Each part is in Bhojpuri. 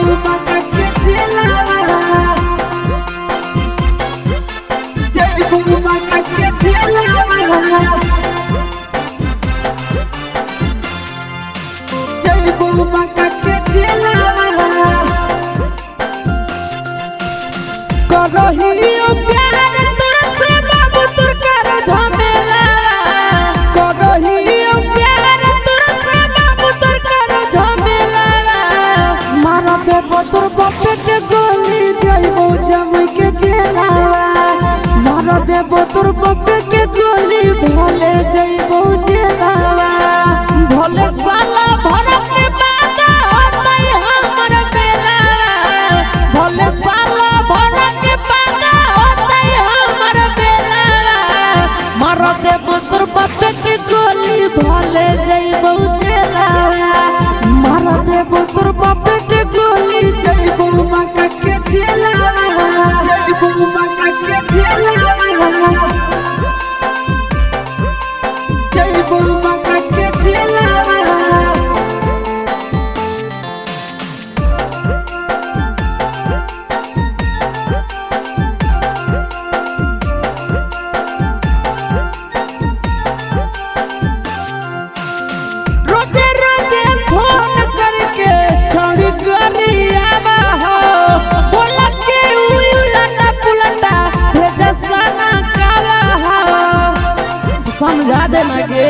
बाका के चलावा जय बाका के चलावा जय बाका के चलावा करहियो प्यार तुरसे बाबू तुर कर झमेला करहियो प्यार तुरसे बाबू तुर कर झमेला मारा देबो तुर बापे के गोली जइबो जमई के जेलावा मारा देबो तुर बापे के गोली भोले जइबो जेलावा भोले साला भरत के बात होतई हमर बेला भोले साला भरत के बात होतई हमर बेला मारा देबो तुर बापे के गोली भोले जइबो जेलावा मारा देबो तुर बापे के गोली जइबो बाका के जेलावा जइबो बाका के जेलावा जइबो बाका के जेलावा रोजे रोजे फोन करके छोड़ी गरियावा हो बोला के उलटा पुलटा भेजा सना काला हो समझा दे मगे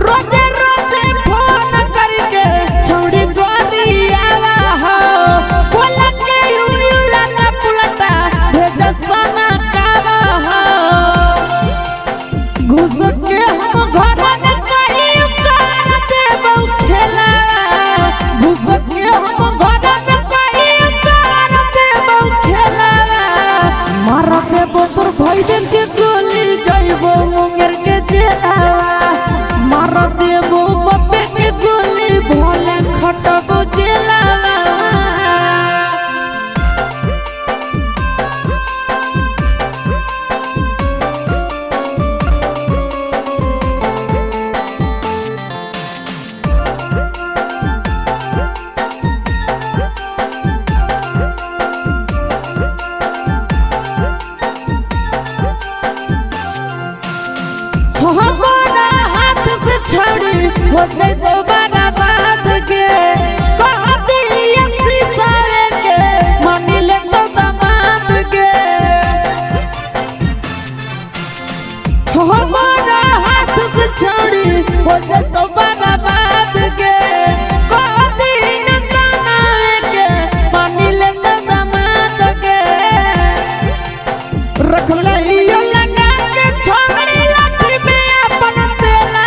रोजे रोजे फोन करके छोड़ी गरियावा हो बोला के उलटा पुलटा भेजा सना काला हो घुस के हम घर में कहीं कर देबो खेला घुस के हम घर में कहीं कर देबो खेला मार देबो तोर भइल के गोली जइबो मुंगेर के जेलावा मार देबो बप्पे के गोली भोले खटबो जेलावा हमारा हाथ से छोड़ी होते दोबारा बात के कहती यसी सारे के मानी ले तो दामाद के हमारा हाथ से छोड़ी होते दोबारा बात के कहती न दाना के मानी ले तो दामाद के रख लियो लगा के छोड़ी लाठी में अपन तेला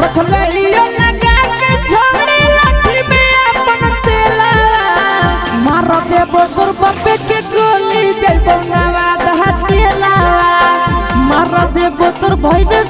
रख लियो लगा के छोड़ी लाठी में अपन तेला मार देबो तोर बापे के गोली जइबो नवाद हचेला मार देबो तोर भाई के